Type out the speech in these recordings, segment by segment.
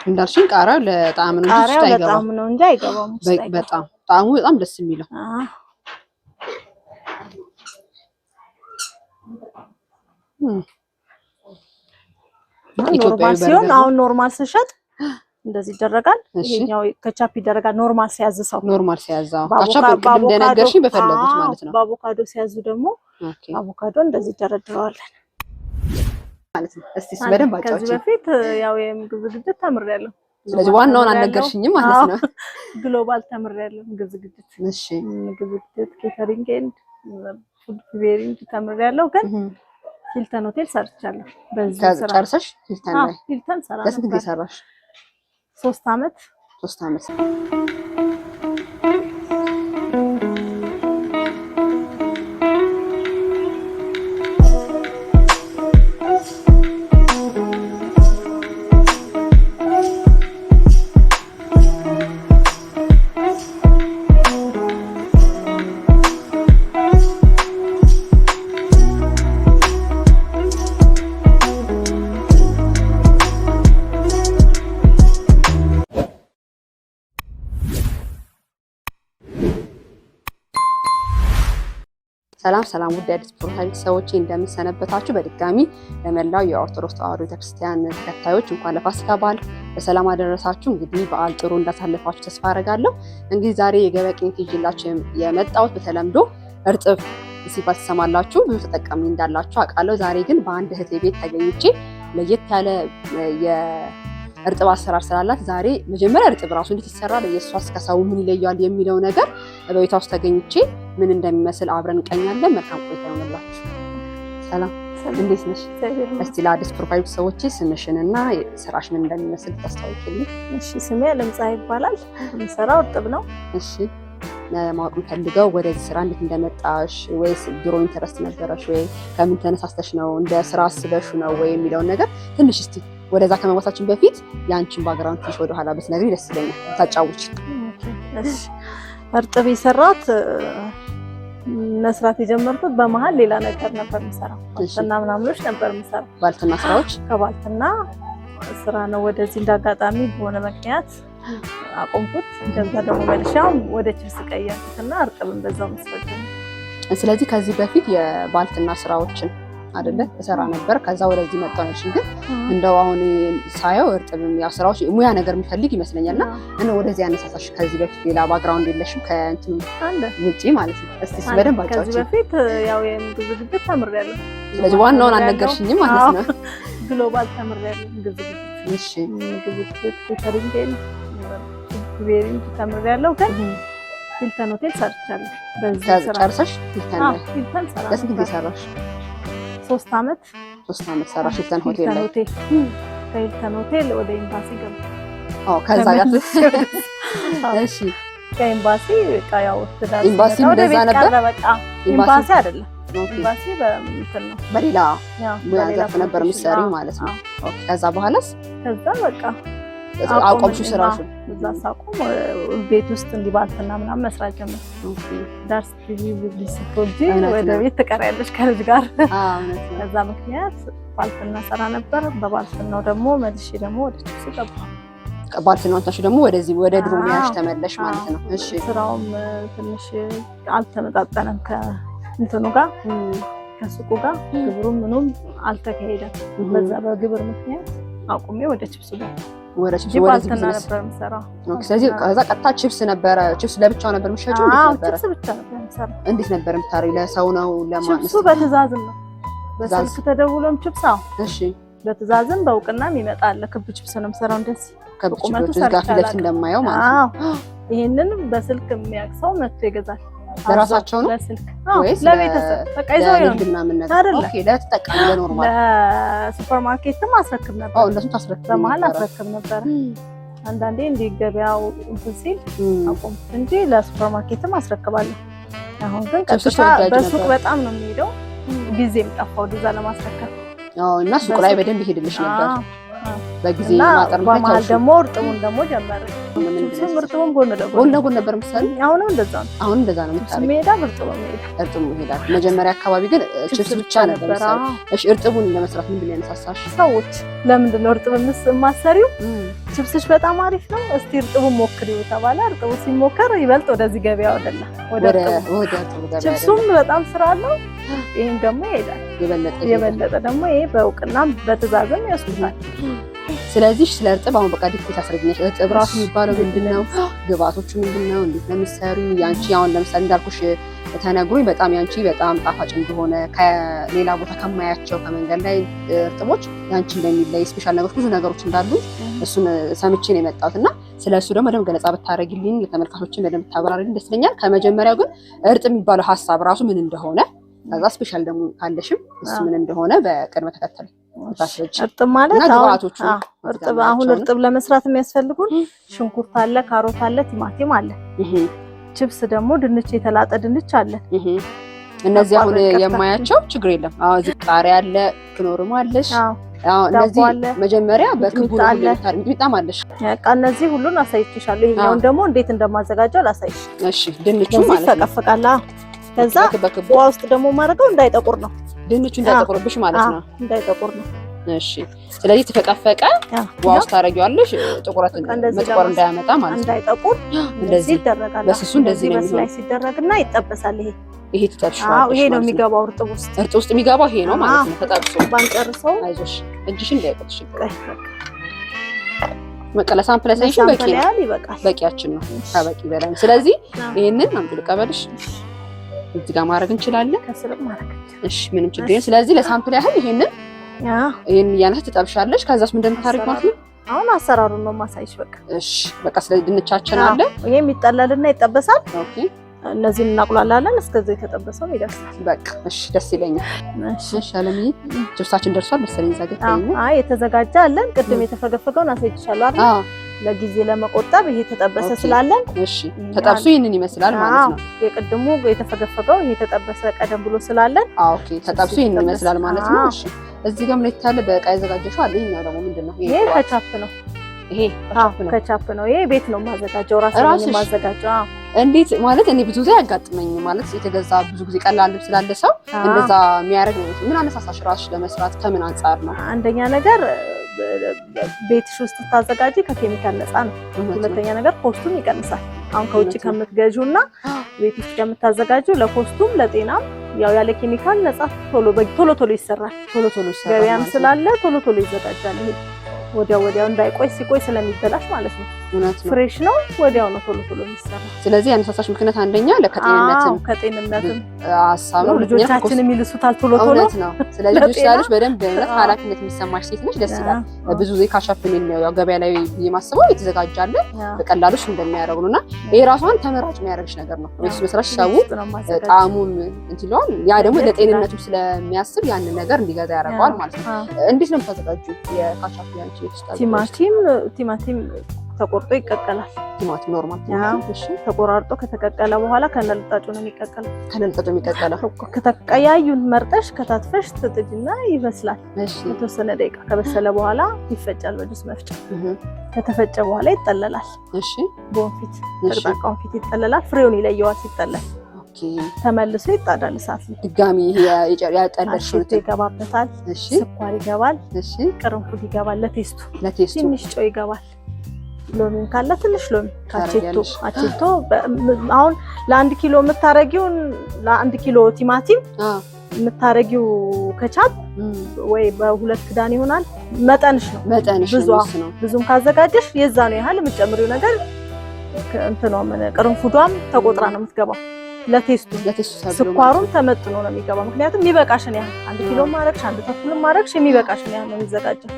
እንዳልሽኝ ቃሪያው ለጣዕም ነው እንጂ አይገባም። ለጣዕም ነው እንጂ አይገባም። በጣም ጣዕሙ በጣም ደስ የሚለው ኖርማል ሲሆን አሁን ኖርማል ስንሸጥ እንደዚህ ይደረጋል። ይሄኛው ከቻፕ ይደረጋል። ኖርማል ሲያዝሰው ካቻፕ እንደነገርሽኝ በፈለጉት ማለት ነው። በአቮካዶ ሲያዙ ደግሞ አቮካዶ እንደዚህ ይደረድረዋለን ማለት ነው። እስቲ በደንብ አጫውቺ። ከዚህ በፊት ያው የምግብ ዝግጅት ተምሬያለሁ። ስለዚህ ዋናውን አልነገርሽኝም ማለት ነው። ግሎባል ተምሬያለሁ ምግብ ዝግጅት። እሺ ምግብ ዝግጅት ኬተሪንግ ኤንድ ፉድ ፕሪፔሪንግ ተምሬያለሁ። ግን ሂልተን ሆቴል ሰርቻለሁ። በዚህ ስራ ጨርሰሽ ሂልተን ላይ ሂልተን ሰራ። ለስንት ጊዜ ሰራሽ? 3 አመት። ሰላም ውድ አዲስ ፕሮፋይል ሰዎች እንደምሰነበታችሁ። በድጋሚ ለመላው የኦርቶዶክስ ተዋሕዶ ቤተክርስቲያን ተከታዮች እንኳን ለፋሲካ በዓል በሰላም አደረሳችሁ። እንግዲህ በዓል ጥሩ እንዳሳለፋችሁ ተስፋ አደርጋለሁ። እንግዲህ ዛሬ የገበያ ቅኝት ይዤላችሁ የመጣሁት በተለምዶ እርጥብ ሲባል ትሰማላችሁ፣ ብዙ ተጠቃሚ እንዳላችሁ አውቃለሁ። ዛሬ ግን በአንድ እህቴ ቤት ተገኝቼ ለየት ያለ እርጥብ አሰራር ስላላት ዛሬ መጀመሪያ እርጥብ ራሱ እንዴት ይሰራል፣ የእሷስ ከሰው ምን ይለያል የሚለው ነገር በቤቷ ውስጥ ተገኝቼ ምን እንደሚመስል አብረን እንቀኛለን። መልካም ቆይታ ይሆንላችሁ። ሰላም እንዴት ነሽ? እስቲ ለአዲስ ፕሮፋይል ሰዎች ስምሽንና ስራሽ ምን እንደሚመስል ታስታውቂልኝ። እሺ፣ ስሜ አለምፀሐይ ይባላል። የምሰራው እርጥብ ነው። እሺ፣ ማወቅ ፈልገው ወደዚህ ስራ እንዴት እንደመጣሽ፣ ወይስ ድሮ ኢንተረስት ነበረሽ ወይ ከምን ተነሳስተሽ ነው እንደ ስራ አስበሽ ነው ወይ የሚለውን ነገር ትንሽ እስቲ ወደዛ ከመግባታችን በፊት ያንቺን ባክግራውንድ ትንሽ ወደ ኋላ ብትነግሪ ደስ ይለኛል። ታጫውቺ። እሺ፣ እርጥብ የሰራት መስራት የጀመርኩት በመሃል ሌላ ነገር ነበር የምሰራው። ባልትና ምናምኖች ነበር የምሰራው። ባልትና ስራዎች ከባልትና ስራ ነው ወደዚህ እንዳጋጣሚ በሆነ ምክንያት አቆምኩት። እንደዛ ደግሞ መልሻው ወደ ችብስ ቀየርኩትና እርጥብን በዛው መስራት ጀመርኩ። ስለዚህ ከዚህ በፊት የባልትና ስራዎችን አይደለ ተሰራ ነበር። ከዛ ወደዚህ መጣነሽ። ግን እንደው አሁን ሳየው እርጥብም ያው ስራዎች ሙያ ነገር የሚፈልግ ይመስለኛልና እና ወደዚህ ያነሳሳሽ ከዚህ በፊት ሌላ ባክግራውንድ የለሽም ከእንትን ውጪ ማለት ነው? እስቲ በደንብ አጫውቺ። ከዚህ በፊት ያው የምግብ ዝግጅት ተምሬያለሁ። ስለዚህ ዋናውን አልነገርሽኝም ማለት ነው። ግሎባል ተምሬያለሁ ምግብ ዝግጅት። እሺ፣ ምግብ ዝግጅት ኬተሪንግ ኤንድ ፉድ ፕሪፔሪንግ ተምሬያለሁ። ግን ሂልተን ሆቴል ሰርቻለሁ። በዚህ ስራ ጨርሰሽ ሂልተን ላይ ሂልተን ሰራ። ለስንት ጊዜ ሰራሽ? 3 አመት ሰራሽ ሂልተን ሆቴል ላይ። ከሂልተን ሆቴል ወደ ኤምባሲ ገባ። ከዛ ጋር እሺ፣ ከኤምባሲ በቃ ያው ትዳር ኤምባሲ እንደዛ ነበር። በቃ ኤምባሲ አይደለም፣ ኤምባሲ በእንትን ነው፣ በሌላ ሙያ ዘርፍ ነበር የምትሰሪው ማለት ነው። ኦኬ። ከዛ በኋላስ? ከዛ በቃ አቆምሽው ስራሽን? እዛ ሳቆም ቤት ውስጥ እንዲህ ባልትና ምናምን መስራት ጀመርኩ። ዳርስ ቲቪ ቢዚ ፕሮጀክት ወደ ቤት ትቀሪያለሽ ከልጅ ጋር። ከዛ ምክንያት ባልትና ሰራ ነበር። በባልትናው ደግሞ መልሼ ደግሞ ወደ ችብስ ገባሁ። ባልትናው ታሽ ደግሞ ወደዚህ ወደ ድሮ ሙያሽ ተመለሽ ማለት ነው። እሺ፣ ስራውም ትንሽ አልተመጣጠነም ከእንትኑ ጋር ከሱቁ ጋር ግብሩም ምኑም አልተካሄደም። በዛ በግብር ምክንያት አቁሜ ወደ ችብስ ገባሁ። ወደ ችብስ ባልትና ነበር የምሰራው። ስለዚህ ከዛ ቀጥታ ችብስ ነበረ። ችብስ ለብቻው ነበር የምትሸጪው? ችብስ ብቻ ነበር የምሰራው። እንዴት ነበር የምታሪው? ለሰው ነው ለማን? ችብሱ በትዕዛዝም ነው። በስልክ ተደውሎም ችብስ። እሺ፣ በትዕዛዝም በእውቅናም ይመጣል። ክብ ችብስ ነው የምሰራው። እንደዚህ ከቁመቱ ጋር ፊት ለፊት እንደማየው ማለት ነው። ይሄንን በስልክ የሚያውቅ ሰው መጥቶ ይገዛል። ለራሳቸው ነው በስልክ ወይስ ለቤተሰብ? በቃ ይዘው ነው አይደል? ኦኬ። ለተጠቃሚ ለኖርማል ለሱፐርማርኬትም አስረክብ ነበር። እንደሱ ታስረክብ በመሀል አስረክብ ነበር። አንዳንዴ እንደ ገበያው እንትን ሲል አቆምኩት እንጂ ለሱፐርማርኬትም አስረክባለሁ። አሁን ግን ቀጥታ በሱቅ በጣም ነው የሚሄደው። ጊዜም ጠፋው ወደዛ ለማስረከብ። እና ሱቅ ላይ በደንብ ይሄድልሽ ነበር በጊዜ ማጠር። በመሀል ደግሞ እርጥቡን ደግሞ ጀመረ። ምርጥም ጎን ለጎን ነበር ምሳሌ። አሁን እንደዛ ነው። አሁን እንደዛ ነው ምሳሌ። ሜዳ ምርጥም ሜዳ መጀመሪያ አካባቢ ግን ቺፕስ ብቻ ነበር ምሳሌ። እሺ እርጥቡን ለመስራት ምንድን ነው ያነሳሳሽ? ሰዎች ለምንድን ነው እርጥብ ማሰሪው? ቺፕስሽ በጣም አሪፍ ነው፣ እስቲ እርጥቡን ሞክሪው ተባለ። እርጥቡ ሲሞከር ይበልጥ ወደዚህ ገበያ ወደ እርጥቡ ገበያ። ቺፕሱም በጣም ስራ አለው። ይሄን ደግሞ ይሄዳል የበለጠ ደግሞ ይሄ በእውቅና በትዕዛዝም ያስቡታል። ስለዚህ ስለ እርጥብ አሁን በቃ ዲቴል ታስረግኛለሽ። እርጥብ ራሱ የሚባለው ምንድነው? ግብአቶቹ ምንድነው? እንዴት ነው የሚሰሩው? ያንቺ አሁን ለምሳሌ እንዳልኩሽ ተነግሮኝ በጣም ያንቺ በጣም ጣፋጭ እንደሆነ ከሌላ ቦታ ከማያቸው ከመንገድ ላይ እርጥቦች ያንቺ እንደሚለይ ስፔሻል ነገሮች ብዙ ነገሮች እንዳሉ እሱን ሰምቼ ነው የመጣሁት እና ስለሱ ደግሞ በደንብ ገለጻ ብታረግልኝ ለተመልካቾችን በደንብ ታብራሪልኝ ደስ ይለኛል። ከመጀመሪያው ግን እርጥብ የሚባለው ሀሳብ ራሱ ምን እንደሆነ ከዛ ስፔሻል ደግሞ ካለሽም እሱ ምን እንደሆነ በቅድመ ተከተል እርጥብ ማለት አሁን እርጥብ ለመስራት የሚያስፈልጉን ሽንኩርት አለ፣ ካሮት አለ፣ ቲማቲም አለ። ቺፕስ ደግሞ ድንች የተላጠ ድንች አለ። እነዚህ አሁን የማያቸው ችግር የለም። አዎ ዝቃሪያ አለ፣ ክኖርም አለሽ። አዎ እነዚህ መጀመሪያ በክቡ ሚጣም አለሽ። በቃ እነዚህ ሁሉን አሳይቼሻለሁ። ይሄኛውን ደግሞ እንዴት እንደማዘጋጀው ላሳይሽ። እሺ ድንቹ ማለት ተቀፈቃላ። ከዛ ውሃ ውስጥ ደግሞ ማድረገው እንዳይጠቁር ነው። ድንቹ እንዳይጠቁርብሽ ማለት ነው። እንዳይጠቁር ነው። እሺ ስለዚህ ተፈቀፈቀ ውሃ ውስጥ ታረጊዋለሽ። ጥቁረት መጥቆር እንዳያመጣ ማለት ነው። እንዳይጠቁር እንደዚህ ይደረጋል። በስሱ እንደዚህ ነው የሚሆነው። ሲደረግና ይጠበሳል። ይሄ ተጠብሷል። አዎ ይሄ ነው የሚገባው እርጥብ ውስጥ። እርጥብ ውስጥ የሚገባው ይሄ ነው ማለት ነው። ተጠብሶ ባንጨርሰው አይዞሽ እጅሽን እንዳይቆጥሽ። መቀለ ሳምፕል ሳይሽን በቂያችን ነው። ከበቂ በላይ። ስለዚህ ይሄንን አምጡ ልቀበልሽ። እዚህ ጋር ማድረግ እንችላለን። ከስር ማድረግ እሺ ምንም ችግር የለም። ስለዚህ ለሳምፕል ያህል ይሄንን ያነስ ትጠብሻለሽ። ከዛስ ምን እንደምታደርጊ ማለት ነው? አሁን አሰራሩን ነው ማሳይሽ። በቃ እሺ በቃ ስለዚህ ድንቻችን አለ። ይሄም ይጠለልና ይጠበሳል። ኦኬ እነዚህን እናቁላላለን እስከዚህ የተጠበሰው ይደርሳል። በቃ እሺ ደስ ይለኛል። እሺ አለምዬ ቺፕሳችን ደርሷል መሰለኝ። ዘገተኝ አይ የተዘጋጀ አለን። ቅድም የተፈገፈገውን አሳይቻለሁ አይደል? ለጊዜ ለመቆጠብ ይሄ ተጠበሰ ስላለን እሺ ተጠብሶ ይሄንን ይመስላል ማለት ነው። የቅድሙ የተፈገፈገው ይሄ ተጠበሰ ቀደም ብሎ ስላለን ኦኬ ተጠብሶ ይሄንን ይመስላል ማለት ነው። እሺ እዚህ ጋር ምን ይታለ በቃ ያዘጋጀሽው አለ። ይሄኛው ደግሞ ምንድነው? ይሄ ከቻፕ ነው። ይሄ ከቻፕ ነው። ይሄ ቤት ነው ማዘጋጀው ራሴ ማዘጋጀው። እንዴት ማለት እኔ ብዙ ጊዜ ያጋጥመኝ ማለት የተገዛ ብዙ ጊዜ ቀላል ስላለ ሰው እንደዛ የሚያደርግ ነው። ምን አነሳሳሽ ራስሽ ለመስራት ከምን አንፃር ነው? አንደኛ ነገር ቤትሽ ውስጥ ታዘጋጂ ከኬሚካል ነፃ ነው። ሁለተኛ ነገር ኮስቱም ይቀንሳል። አሁን ከውጭ ከምትገዢውና ቤት ውስጥ ከምታዘጋጂው ለኮስቱም ለጤናም ያው ያለ ኬሚካል ነፃ ቶሎ ይሰራል። ገበያም ስላለ ቶሎ ይዘጋጃል። ይሄ ወዲያው እንዳይቆይ ሲቆይ ስለሚበላሽ ማለት ነው። ፍሬሽ ነው ወዲያው ነው ቶሎ የሚሰራው። ስለዚህ ያነሳሳሽ ምክንያት አንደኛ ከጤንነትም ሀሳብ ነው። ልጆቻችንም ይልሱታል ቶሎ ነው። ስለዚህ ልጅ ያለሽ በደንብ ኃላፊነት የሚሰማሽ ሴት ነሽ። ደስ ይላል። ብዙ ጊዜ ካሻፍን ነው ያው ገበያ ላይ የማስበው የተዘጋጃለ በቀላሉሽ እንደሚያደርጉ ነውና ይሄ ራሷን ተመራጭ የሚያደርግሽ ነገር ነው። ወይስ መስራሽ ሰው ጣዕሙን እንትን ይለዋል። ያ ደግሞ ለጤንነቱ ስለሚያስብ ያንን ነገር እንዲገዛ ያደርገዋል ማለት ነው። እንዴት ነው የምታዘጋጁት የካሻፍን ያንቺ ቲማቲም ተቆርጦ ይቀቀላል። ቲማቲም ኖርማል እሺ ተቆራርጦ ከተቀቀለ በኋላ ከነልጣጩ ነው የሚቀቀለው። ከነልጣጩ የሚቀቀለው ከተቀያዩን መርጠሽ ከታትፈሽ ትጥጅና ይበስላል። እሺ የተወሰነ ደቂቃ ከበሰለ በኋላ ይፈጫል በጁስ መፍጫ። ከተፈጨ በኋላ ይጠለላል። እሺ ቦንፊት ተጣጣውን ፊት ይጠለላል። ፍሬውን ይለየዋል ሲጠለል። ኦኬ ተመልሶ ይጣዳል እሳት ላይ ድጋሚ ያጠለሽው ይገባበታል። እሺ ስኳር ይገባል። እሺ ቅርንፉድ ይገባል። ለቴስቱ ትንሽ ጨው ይገባል። ሎሚ ካለ ትንሽ ሎሚ አቼቶ አሁን ለ1 ኪሎ የምታረጊውን ለ1 ኪሎ ቲማቲም የምታረጊው ከቻፕ ወይ በ2 ክዳን ይሆናል። መጠንሽ ነው ብዙም ካዘጋጀሽ የዛ ነው ያህል የምትጨምሪው ነገር እንትኑ ቅርንፉዷም ተቆጥራ ነው የምትገባው። ለቴስቱ ስኳሩን ተመጥኖ ነው የሚገባው። ምክንያቱም የሚበቃሽን ያህል 1 ኪሎ ማረግሽ 1 ተኩል ማረግሽ የሚበቃሽን ያህል ነው የሚዘጋጀው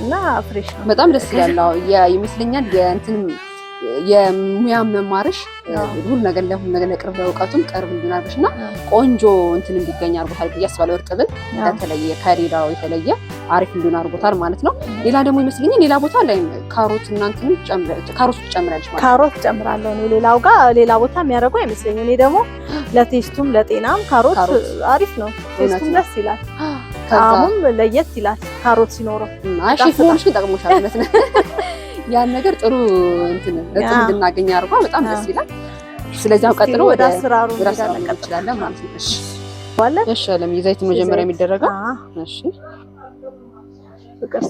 እና ፍሬሽ ነው። በጣም ደስ ይላል። ይመስለኛል የእንትን የሙያ መማርሽ ሁሉ ነገር ለቅርብ ለእውቀቱም ቅርብ እንድናርግሽና ቆንጆ እንትን እንዲገኝ አድርጎታል ብዬ አስባለሁ። እርጥብን ከተለየ ከሌላው የተለየ አሪፍ እንዲሆን አድርጎታል ማለት ነው። ሌላ ደግሞ ይመስለኛል ሌላ ቦታ ላይ ካሮት እና እንትን ካሮት ትጨምራለሽ ማለት ነው። ካሮት ጨምራለሁ እኔ ሌላ ቦታ የሚያደርገው አይመስለኝም። እኔ ደግሞ ለቴስቱም ለጤናም ካሮት አሪፍ ነው። ቴስቱም ደስ ይላል። አሁን ለየት ይላል ካሮት ሲኖረው። ሼፍ ሆንሽ ጠቅሞሻል ማለት ነው። ያን ነገር ጥሩ እንትን እንድናገኝ አድርጓ በጣም ደስ ይላል። ስለዚህ አሁን ቀጥሎ ወደ አሰራሩ እንችላለን ማለት ነው። እሺ ባለ እሺ አለም ዘይት መጀመሪያ የሚደረገው እሺ ፍቅር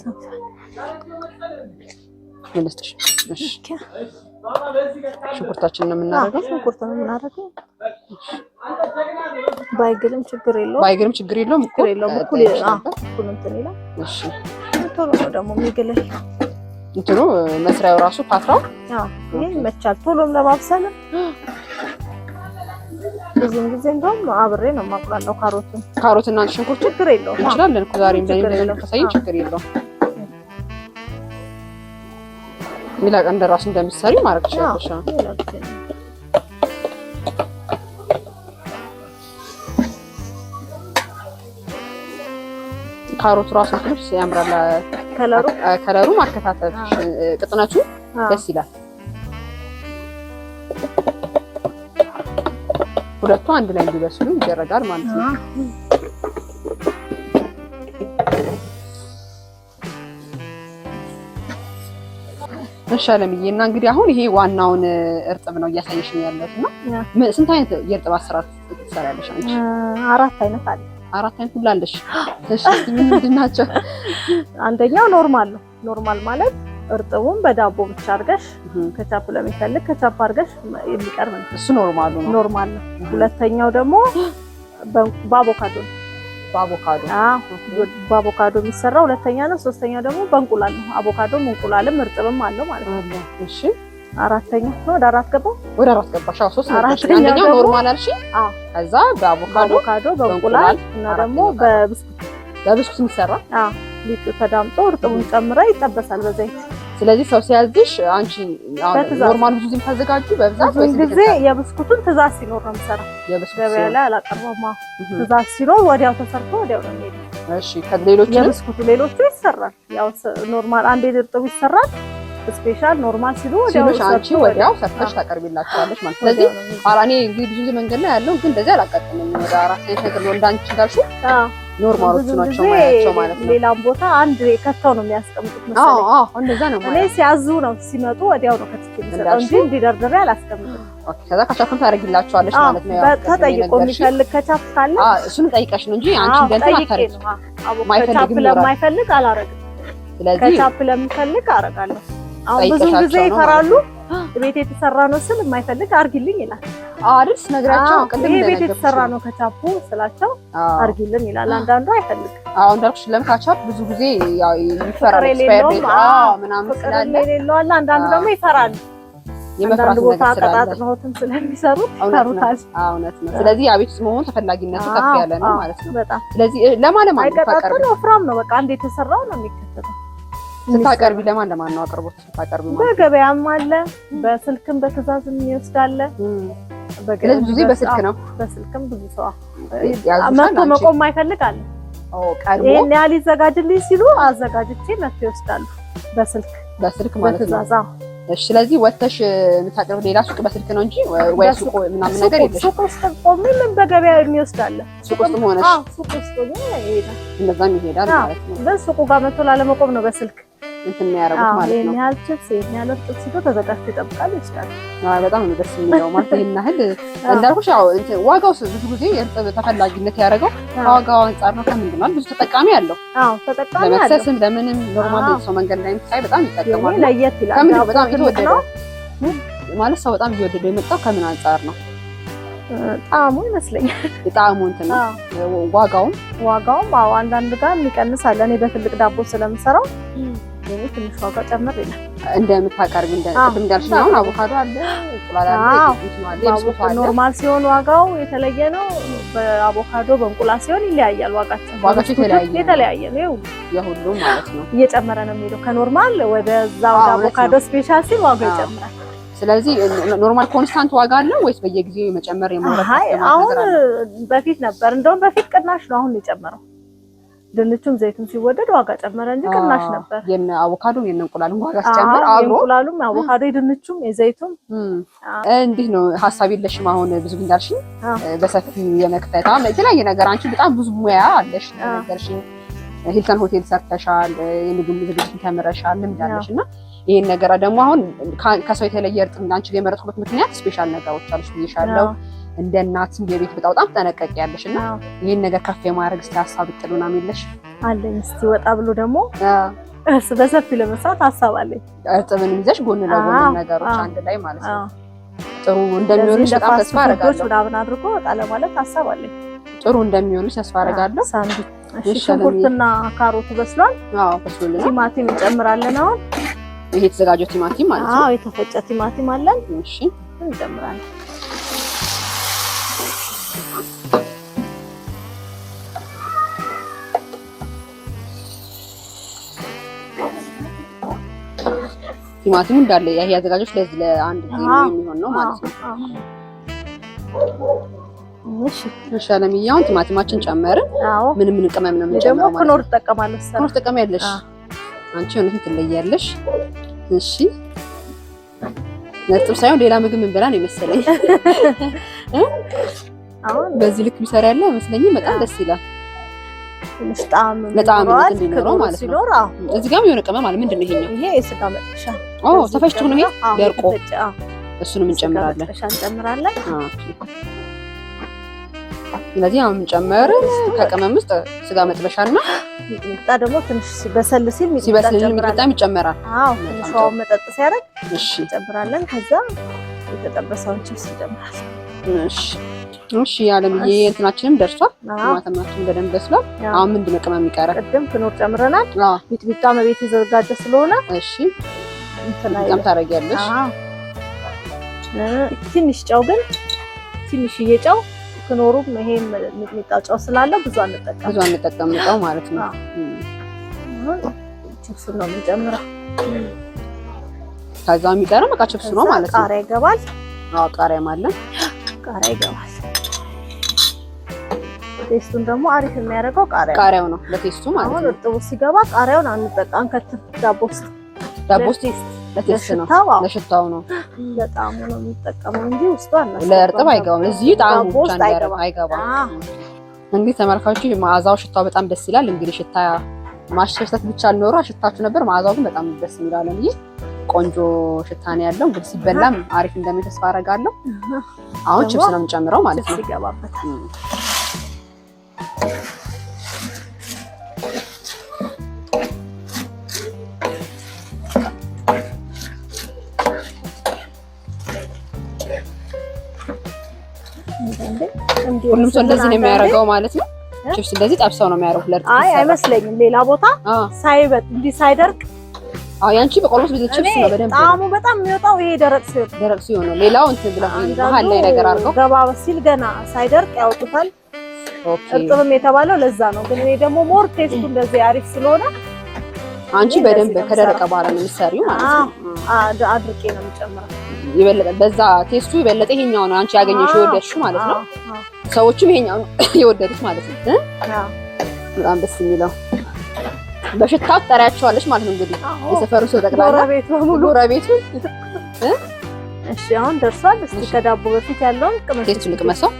ምንስተሽ እሺ ሽንኩርታችንን ነው የምናደርገው። ባይግልም ችግር የለውም እኩል እንትን ይላል። እሺ ቶሎ ነው ደግሞ የሚግልህ እንትኑ መስሪያው ራሱ ፓትራው ይሄ ይመቻል ቶሎም ለማብሰል። ብዙም ጊዜ እንደውም አብሬ ነው የማቁላለው ካሮትና ሽንኩርት ችግር የለውም እንችላለን እኮ ዛሬ እንደዚህ ከሳይን ችግር የለውም። ሌላ ቀን እንደራሱ እንደምትሰሪ ማድረግ ትችላለሽ። ካሮቱ ራሱ ትንሽ ያምራል። ከለሩ ማከታተል ቅጥነቱ ደስ ይላል። ሁለቱ አንድ ላይ እንዲበስሉ ይደረጋል ማለት ነው። እሺ አለምዬ እና እንግዲህ አሁን ይሄ ዋናውን እርጥብ ነው እያሳየሽኝ ያለሽና ስንት አይነት የእርጥብ አሰራር ትሰሪያለሽ አንቺ? 4 አይነት አለ። 4 አይነት ሁሉ አለሽ? እሺ ምንድን ናቸው? አንደኛው ኖርማል ነው። ኖርማል ማለት እርጥቡን በዳቦ ብቻ አድርገሽ ከቻፕ ለሚፈልግ ከቻፕ አድርገሽ የሚቀርብ ነው። እሱ ኖርማል ነው። ሁለተኛው ደግሞ በአቮካዶ ነው። በአቮካዶ የሚሰራ ሁለተኛ ነው። ሶስተኛው ደግሞ በእንቁላል ነው። አቮካዶም እንቁላልም እርጥብም አለው ማለት ነው። እሺ አራተኛ ነው። ወደ 4 ገባሽ? አዎ 3 ነው። አንደኛው ኖርማል አልሽ። ከዛ በአቮካዶ በእንቁላል እና ደግሞ በብስኩት የሚሰራ ሊጡ ተዳምጦ እርጥቡን ጨምራ ይጠበሳል በዘይት። ስለዚህ ሰው ሲያዝሽ አንቺ ኖርማል ብዙ ጊዜ ታዘጋጁ በብዛት ወይስ ጊዜ የብስኩቱን ትእዛዝ ሲኖር ነው የምሰራው። ገበያ ላይ አላቀርበውም። ትእዛዝ ሲኖር ወዲያው ተሰርቶ ወዲያው ነው የሚሄደው። እሺ ሌሎቹ ይሰራል። ያው ኖርማል አንዴ እርጥቡ ይሰራል። ስፔሻል ኖርማል ሲሉ ወዲያው ሰርተሽ ታቀርቢላችኋለሽ ማለት ነው። ስለዚህ አራኔ እንግዲህ ብዙ መንገድ ላይ ያለው ግን እንደዚህ አላቀጥልም። ወደ 4 አይነት ነገር ነው እንዳንቺ እንዳልሽው ኖርማሎቹ ናቸው ማያቸው ማለት ነው። ሌላም ቦታ አንድ ከተው ነው የሚያስቀምጡት መሰለኝ። እንደዛ ነው ማለት እኔ ሲያዙ ነው ሲመጡ ወዲያው ነው ከትቼ የምሰጠው እንጂ እንዲደርድሬ አላስቀምጥም። ከዛ ከቻፕም ታደርጊላችኋለሽ ማለት ነው። ተጠይቆ የሚፈልግ ከቻፕ ካለ እሱን ጠይቀሽ ነው እንጂ አንቺ እንደዚህ አታረጊ። ከቻፕ ለማይፈልግ አላረግም። ስለዚህ ከቻፕ ለሚፈልግ አረጋለሁ። አሁን ብዙ ጊዜ ይፈራሉ። ቤት የተሰራ ነው ስል የማይፈልግ አርጊልኝ ይላል አይደል? ነግራቸው ቅድም ቤት የተሰራ ነው ከቻፑ ስላቸው አርጊልኝ ይላል። አንዳንዱ አይፈልግ። እንዳልኩሽ ለምካቻፕ ብዙ ጊዜ ያው ይፈራል። ምናምን ስላለ የሌለው አለ። አንዳንዱ ደግሞ ይፈራል። የመፍራት ነገር አቀጣጥነውትም ስለሚሰሩት ይፈሩታል። እውነት ነው። ስለዚህ አቤት ውስጥ መሆን ተፈላጊነቱ ከፍ ያለ ነው ማለት ነው። በጣም ስለዚህ ለማለም አይቀጣጥነው ወፍራም ነው። በቃ አንዴ የተሰራው ነው የሚከተለው። ስታቀርቢ ለማን ነው አቅርቦት ስታቀርቢ ማለት? በገበያም አለ፣ በስልክም በትዕዛዝም ይወስዳል። ብዙ ጊዜ በስልክ ነው። በስልክም ብዙ ሰው መጥቶ መቆም ማይፈልግ አለ። ቀርቦ ይሄን ያህል ይዘጋጅልኝ ሲሉ አዘጋጅቼ መጥቶ ይወስዳሉ። በስልክ ማለት ነው። እሺ ስለዚህ ወተሽ የምታቀርብ ሌላ ሱቅ በስልክ ነው እንጂ ወይ ሱቅ ምናምን ነገር የለሽ? ሱቅ ውስጥ ቆሜም በገበያ የሚወስዳል። ሱቅ ውስጥ ሆነሽ ሱቅ ውስጥ ይሄዳል። እንደዛም ይሄዳል ማለት ነው። በሱቁ ጋር መጥቶ ላለመቆም ነው በስልክ እንትን የሚያደርጉት ማለት ነው። ይሄን ያህል ቺፕስ ይሄን ያህል ጥብስ ሲቶ ተዘጋጅቶ ይጠብቃል ይችላል። በጣም ነው ደስ የሚለው ማለት ይሄን ያህል እንዳልኩሽ ያው ዋጋው ብዙ ጊዜ የእርጥብ ተፈላጊነት ያደረገው ከዋጋው አንፃር ነው። ከምንድን ነው ብዙ ተጠቃሚ አለው። ተጠቃሚ አለው። ለመክሰስም ለምንም ኖርማል ሰው መንገድ ላይ ሳይ በጣም ይጠቀማል። ለየት ይላል። ከምንድን በጣም የተወደደው ማለት ሰው በጣም እየወደደው የመጣው ከምን አንፃር ነው? ጣዕሙ ይመስለኛል። የጣዕሙ እንትን ነው። ዋጋውም አንዳንድ ጋር የሚቀንስ አለ። እኔ በትልቅ ዳቦ ስለምሰራው ትንሽ ዋጋ ጨምር ይላል። እንደምታቀርቢ ቅድም እንዳልሽ አሁን አቮካዶ አለ፣ እንቁላል አለ። ኖርማል ሲሆን ዋጋው የተለየ ነው። በአቮካዶ በእንቁላል ሲሆን ይለያያል። ዋጋቸው የተለያየ ነው። የሁሉም ማለት ነው እየጨመረ ነው የሚሄደው። ከኖርማል ወደዛ ወደ አቮካዶ ስፔሻል ሲል ዋጋው ይጨምራል። ስለዚህ ኖርማል ኮንስታንት ዋጋ አለው ወይስ በየጊዜው የመጨመር የመውረድ? አሁን በፊት ነበር። እንደውም በፊት ቅናሽ ነው። አሁን የጨመረው ድንቹም ዘይቱም ሲወደድ ዋጋ ጨመረ እንጂ ቅናሽ ነበር። የአቮካዶ የእንቁላልም ዋጋ ሲጨምር አብሮ የእንቁላሉም አቮካዶ የድንቹም የዘይቱም እንዴት ነው ሀሳብ የለሽም? አሁን ብዙ እንዳልሽኝ በሰፊው የመክፈት የተለያየ ነገር አንቺ በጣም ብዙ ሙያ አለሽ ነገርሽኝ። ሂልተን ሆቴል ሰርተሻል፣ የምግብ ዝግጅት ተምረሻል፣ ልምድ አለሽ እና ይሄን ነገር ደግሞ አሁን ከሰው የተለየ እርጥብ አንቺ ጋር የመረጥኩበት ምክንያት ስፔሻል ነገሮች አሉሽ ብዬሻለሁ። እንደ እናትም የቤት በጣም ተጠነቀቂያለሽ እና ይሄን ነገር ከፍ የማድረግ እስቲ ሀሳብ ጥሉና የሚለሽ አለኝ። እስቲ ወጣ ብሎ ደግሞ በሰፊ ለመስራት ሀሳብ አለኝ። እርጥብን ይዘሽ ጎን ለጎን ነገሮች አንድ ላይ ማለት ነው ጥሩ እንደሚሆንሽ በጣም ተስፋ አደርጋለሁ። ምናምን አድርጎ ወጣ ለማለት ሀሳብ አለኝ። ጥሩ እንደሚሆንሽ ተስፋ አደርጋለሁ። እሺ ሽንኩርትና ካሮት በስሏል። አዎ በስሏል። ቲማቲም እንጨምራለን። አሁን ይሄ የተዘጋጀው ቲማቲም ማለት ነው። አዎ የተፈጨ ቲማቲም አለን። እሺ እንጨምራለን። ቲማቲሙ እንዳለ ይሄ ያዘጋጆች ለዚህ ለአንድ ጊዜ የሚሆን ነው ማለት ነው። እሺ አለምዬ ቲማቲማችን ጨመርን። ምንም ቅመም ነው የምንጨምረው ማለት ነው። ክኖር ተጠቀማለሁ። ክኖር ተጠቀሚያለሽ አንቺ ሆነሽ ትለያለሽ። እሺ ነጥብ ሳይሆን ሌላ ምግብ ምን በላ ነው የመሰለኝ። አሁን በዚህ ልክ ቢሰራ ያለ አይመስለኝም። በጣም ደስ ይላል። በጣም እንዲኖረው ማለት ነው። እዚህ ጋርም የሆነ ቅመም አለ። ምንድን ነው ይሄኛው? ይሄ የስጋ መጥበሻ ተፈጭቶ ነው ይሄ ደርቆ። እሱንም እንጨምራለን። ስለዚህ አሁን እንጨምርን ከቅመም ውስጥ ስጋ መጥበሻና ሚጥሚጣ ደግሞ ትንሽ ሲበስል ሲል ሚጥሚጣም ይጨመራል። ትንሽ ውሃው መጠጥ ሲያደርግ እሺ እንጨምራለን። ከዛ የተጠበሰውን ችፕስ እንጨምራለን። እሺ አለምዬ እንትናችንም ደርሷል። ቲማቲማችን በደንብ በስሏል። አሁን ምንድነው ቅመም የሚቀረን? ቅድም ክኖር ጨምረናል። ሚጥሚጣ መቤት የተዘጋጀ ስለሆነ እሺ እንትን ታደርጊያለሽ። ትንሽ ጨው ግን ትንሽዬ ጨው ክኖሩም ይሄ ሚጥሚጣ ጨው ስላለው ብዙ አንጠቀም ጨው ማለት ነው። ችፕስ ነው የምንጨምረው። ከዛ የሚቀረው በቃ ችፕስ ነው ማለት ነው። ቃሪያ ይገባል። ቃሪያም አለ። ቃሪያ ይገባል። ቴስቱን ደግሞ አሪፍ የሚያደርገው ቃሪያው ነው ለቴስቱ ማለት ነው። አሁን እርጥቡ ሲገባ ቃሪያውን አንጠቃም። ዳቦ ውስጥ ለቴስት ነው ለሽታው ነው በጣም ነው የሚጠቀመው እንጂ ውስጡ አናስ ለእርጥብ አይገባም። እዚህ ጣዕሙ ብቻ አይገባም። እንግዲህ ተመልካቾች መዓዛው ሽታው በጣም ደስ ይላል። እንግዲህ ሽታ ማሽተት ብቻ አልኖር ሽታችሁ ነበር። መዓዛው ግን በጣም ደስ ይላል። እንጂ ቆንጆ ሽታ ነው ያለው። እንግዲህ ሲበላም አሪፍ እንደሚሆን ተስፋ አደርጋለሁ። አሁን ቺፕስ ነው የምንጨምረው ማለት ነው። ይገባበታል። ሁሉም ሰው እንደዚህ ነው የሚያደርገው ማለት ነው። ቺፕስ እንደዚህ ጠብሰው ነው የሚያደርጉት ለርጥ። አይመስለኝም ሌላ ቦታ ሳይበጥ እንዲህ ሳይደርቅ። ያንቺ በቆሎስ ብዙ ቺፕስ ነው በደንብ ጣዕሙ በጣም የሚወጣው ይሄ ደረቅ ሲሆን ነው። ሌላው እንትን ብለው መሀል ላይ ነገር አድርገው ገባ ሲል ገና ሳይደርቅ ያወጡታል። እርጥብም የተባለው ለዛ ነው። ግን እኔ ደግሞ ሞር ቴስቱ እንደዚህ አሪፍ ስለሆነ አንቺ በደንብ ከደረቀ በኋላ ነው የምትሰሪው ማለት ነው። አድርቄ ነው የምጨምረው። ይበለጠ በዛ ቴስቱ ይበለጠ ይሄኛው ነው አንቺ ያገኘሽው የወደድሽው ማለት ነው። ሰዎችም ይሄኛው ነው የወደዱት ማለት ነው። በጣም ደስ የሚለው በሽታው ትጠሪያቸዋለሽ ማለት ነው። እንግዲህ የሰፈሩ ሰው ጠቅላላ ጎረቤቱ እሺ አሁን ደርሷል። እስቲ ከዳቦ በፊት ያለውን ቴስቱን ልቅመሰው።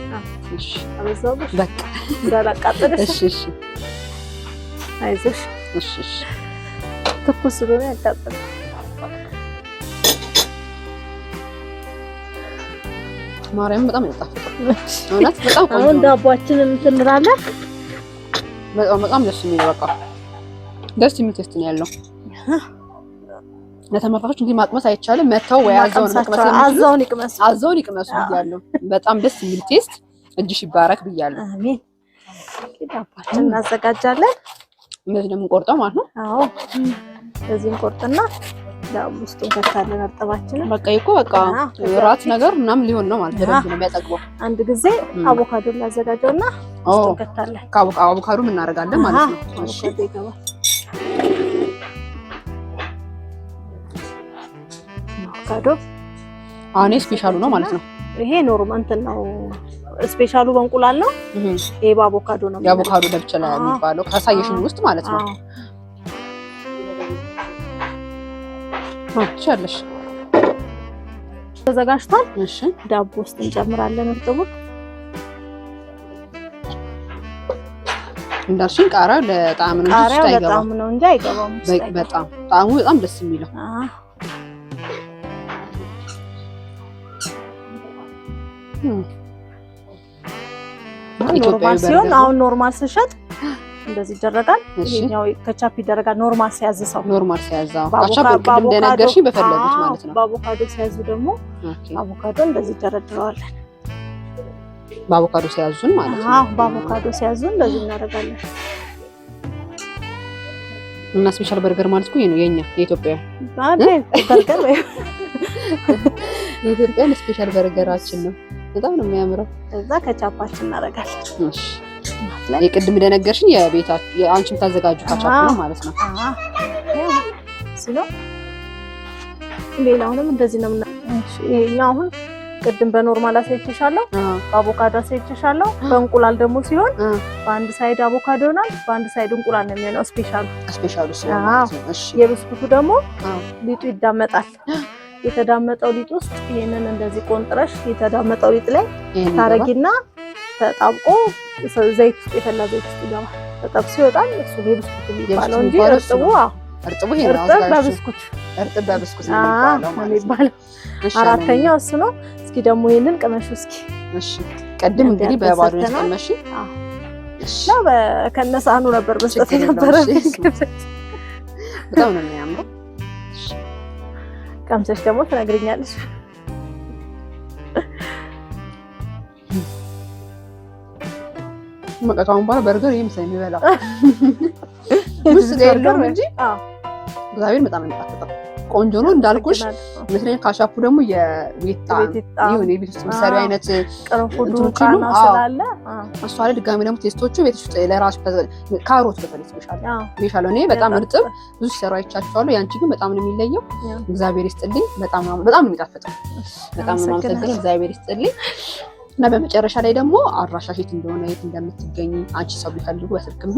እሺ አበዛውሽ በቃ እንዳላቃጥልሽ። እሺ አይዞሽ። እሺ ትኩስ ስለሆነ ያቃጥል። ማርያም በጣም ይጣፍጣል። እውነት በጣም ቆንጆ ነው። አሁን ዳቦአችንን እንትን እንላለን። በጣም ደስ የሚል በቃ ደስ የሚል ቴስት ነው ያለው። ለተመራጮች እንግዲህ ማቅመስ አይቻልም። መተው ወይ አዛውን ይቅመሱ ብያለሁ። በጣም ደስ የሚል ቴስት። እጅሽ ይባረክ ብያለሁ። አሜን። ዳቦአችንን እናዘጋጃለን። እንደዚህ ነው የምንቆርጠው ማለት ነው። አዎ እዚህ እንቆርጥና ዳቦ ውስጥ እንከታለን እርጥባችንን። በቃ ይኮ በቃ ራት ነገር ምናምን ሊሆን ነው ማለት ነው። የሚያጠግበው አንድ ጊዜ አቮካዶ እናዘጋጀውና ውስጥ እንከታለን። አቮካዶ ምን እናደርጋለን ማለት ነው። እሺ ይገባል። አቮካዶ አሁን ስፔሻሉ ነው ማለት ነው። ይሄ ኖርማል እንትን ነው። ስፔሻሉ በእንቁላል ነው። ይሄ በአቮካዶ ነው። የአቮካዶ ለብቻ ላይ የሚባለው ካሳየሽን ውስጥ ማለት ነው። አቻለሽ ተዘጋጅቷል። እሺ ዳቦ ውስጥ እንጨምራለን እርጥቡን። እንዳልሽን ቃሪያ ለጣዕም ነው እንጂ አይገባም። ለጣዕም ነው እንጂ አይገባም። በጣም ጣዕሙ በጣም ደስ የሚለው ኖርማል ሲሆን አሁን ኖርማል ስሸጥ እንደዚህ ይደረጋል። ይሄኛው ከቻፕ ይደረጋል። ኖርማል ሲያዝ ሰው ኖርማል ሲያዛው ካቻፕ ቅድም እንደነገርሽኝ በፈለጉት ማለት ነው። በአቮካዶ ሲያዙ ደግሞ አቮካዶ እንደዚህ ይደረድረዋለን። በአቮካዶ ሲያዙን ማለት ነው። በአቮካዶ ሲያዙን እንደዚህ እናደርጋለን። እና ስፔሻል በርገር ማለት እኮ ነው የኛ የኢትዮጵያ በርገር ወይ የኢትዮጵያ ስፔሻል በርገራችን ነው። በጣም ነው የሚያምረው። እዛ ከቻፓችን እናደርጋለን። እሺ የቅድም እንደነገርሽኝ የቤታችሁ የአንቺም ታዘጋጁ ካቻፕ ነው ማለት ነው። ሲለው ሌላውንም እንደዚህ ነው። ይሄኛው አሁን ቅድም በኖርማል አሳይቼሻለሁ፣ በአቮካዶ አሳይቼሻለሁ። በእንቁላል ደግሞ ሲሆን በአንድ ሳይድ አቮካዶ ይሆናል፣ በአንድ ሳይድ እንቁላል ነው የሚሆነው። ስፔሻሉ ሲሆን ማለት ነው። እሺ የብስኩቱ ደግሞ ሊጡ ይዳመጣል። የተዳመጠው ሊጥ ውስጥ ይሄንን እንደዚህ ቆንጥረሽ የተዳመጠው ሊጥ ላይ ታረጊና ተጣብቆ ዘይት ውስጥ የፈላ ዘይት ውስጥ ይገባል። ተጠብሶ ይወጣል። እሱ የብስኩት የሚባለው እንጂ እርጥቡ ይሄ ነው። በብስኩት እርጥብ በብስኩት ነው የሚባለው። አራተኛው እሱ ነው። እስኪ ደግሞ ይሄንን ቅመሹ እስኪ። እሺ ቅድም እንግዲህ በባዶ ነው ቅመሽ። እሺ ነው በከነሳኑ ነበር መስጠት ነበር። በጣም ነው የሚያምረው። ቀምሰሽ ደግሞ ትነግሪኛለሽ። መቀጣውን ባለ በርገር ይምሰል የሚበላ ውስጥ ጋር እንጂ እግዚአብሔር በጣም የሚጣፍጠው ቆንጆ ነው እንዳልኩሽ። መስለኝ ካቻፑ ደግሞ የቤታ ይሁን የቤት ውስጥ ምሳሌ አይነት ቅርንፉዱ ቃና ስላለ እሷ ላይ ድጋሚ ደግሞ ቴስቶቹ ቤት ውስጥ ለራስ ካሮት በተለይ ስፔሻል እኔ በጣም እርጥብ ብዙ ሲሰሩ አይቻቸዋለሁ። ያንቺ ግን በጣም ነው የሚለየው። እግዚአብሔር ይስጥልኝ። በጣም ነው የሚጣፍጠው። በጣም ነው የማመሰግነው። እግዚአብሔር ይስጥልኝ። እና በመጨረሻ ላይ ደግሞ አድራሻሽ የት እንደሆነ የት እንደምትገኝ አንቺ ሰው ቢፈልጉ በስልክም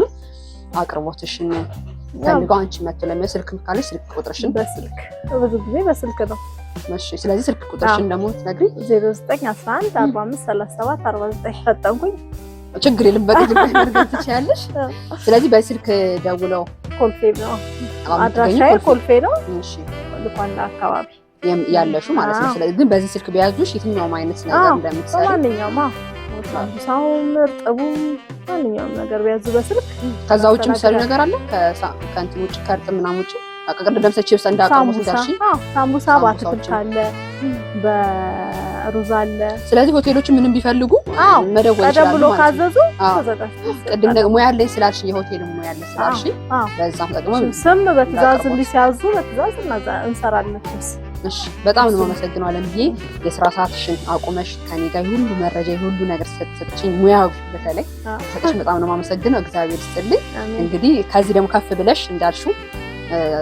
አቅርቦትሽን ፈልገው አንቺ መጥቶ ለመስልክ ካለሽ ስልክ ቁጥርሽን በስልክ ብዙ ጊዜ በስልክ ነው። እሺ ስለዚህ ስልክ ቁጥርሽን ደግሞ ትነግሪ 0911 45 37 49 ፈጠንኩኝ። ችግር የለም በቅድም ማድረግ ትችያለሽ። ስለዚህ በስልክ ደውለው ኮልፌ ነው አድራሻዬ ኮልፌ ነው። እሺ ልኳንዳ አካባቢ ያለሹ ማለት ነው። ስለዚህ ግን በዚህ ስልክ ቢያዙሽ የትኛውም አይነት ነገር እንደምትሰሪ ማንኛውም ሳውም እርጥቡ ማንኛውም ነገር ቢያዙ በስልክ። ከዛ ውጭ ምሳሌ ነገር አለ ከእንትን ውጭ ከእርጥብ ምናምን ውጭ አቀቀደ ደምሰ ቺፕስ እንዳቀሙት ዳርሺ ሳምቡሳ በአትክልት አለ በሩዝ አለ። ስለዚህ ሆቴሎች ምንም ቢፈልጉ መደወል ይችላሉ ቀደም ብሎ ካዘዙ ቅድም ደግሞ ያለኝ ስላልሽ የሆቴል ሙያ ያለ ስላልሽ በዛም ተጠቅመው ስም በትእዛዝ እንዲያዙ በትእዛዝ እንሰራለን። እሺ በጣም ነው የማመሰግነው አለምዬ። የስራ ሰዓትሽን አቁመሽ ከኔ ጋር ሁሉ መረጃ ሁሉ ነገር ሰጥተሽኝ ሙያው በተለይ ሰጥሽ በጣም ነው የማመሰግነው። እግዚአብሔር ይስጥልኝ። እንግዲህ ከዚህ ደግሞ ከፍ ብለሽ እንዳልሽው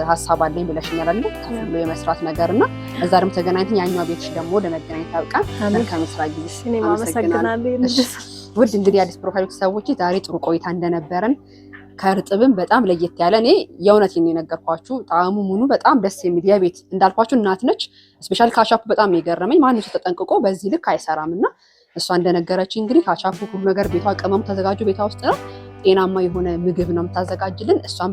ሀሳብ አለኝ ብለሽኛል አይደል? ከፍ ብሎ የመስራት ነገርና እዛ ደግሞ ተገናኝተን ያኛው ቤትሽ ደግሞ ለመገናኘት ያብቃን። መልካም ስራ ጊዜ። እኔ ማመሰግናለሁ። ውድ እንግዲህ አዲስ ፕሮፋይል ሰዎች ዛሬ ጥሩ ቆይታ እንደነበረን ከእርጥብም በጣም ለየት ያለ እኔ የእውነቴን የነገርኳችሁ ጣዕሙ ሙሉ በጣም ደስ የሚል የቤት እንዳልኳችሁ እናት ነች። ስፔሻል ካቻፑ በጣም የገረመኝ ማንም ሰው ተጠንቅቆ በዚህ ልክ አይሰራምና እሷ እንደነገረችኝ እንግዲህ ካቻፑ ሁሉ ነገር ቤቷ ቀመሙ ተዘጋጁ ቤቷ ውስጥ ነው። ጤናማ የሆነ ምግብ ነው የምታዘጋጅልን። እሷም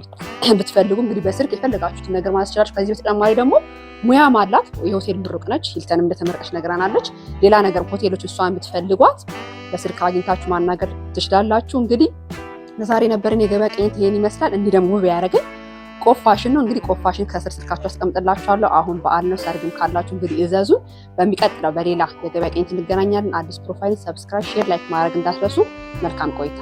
ብትፈልጉ እንግዲህ በስልክ የፈለጋችሁትን ነገር ማለት ትችላላችሁ። ከዚህ በተጨማሪ ደግሞ ሙያም አላት። የሆቴል ምሩቅ ነች። ሂልተንም እንደተመረቀች ነገራናለች። ሌላ ነገር ሆቴሎች እሷን ብትፈልጓት በስልክ አግኝታችሁ ማናገር ትችላላችሁ። እንግዲህ ለዛሬ ነበረን የገበያ ቅኝት ይሄን ይመስላል። እንዲህ ደግሞ ውብ ያደረገን ቆፋሽን ነው። እንግዲህ ቆፋሽን ከስር ስልካችሁ አስቀምጥላችኋለሁ። አሁን በዓል ነው፣ ሰርግም ካላችሁ እንግዲህ እዘዙ። በሚቀጥለው በሌላ የገበያ ቅኝት እንገናኛለን። አዲስ ፕሮፋይል ሰብስክራይብ፣ ሼር፣ ላይክ ማድረግ እንዳትረሱ። መልካም ቆይታ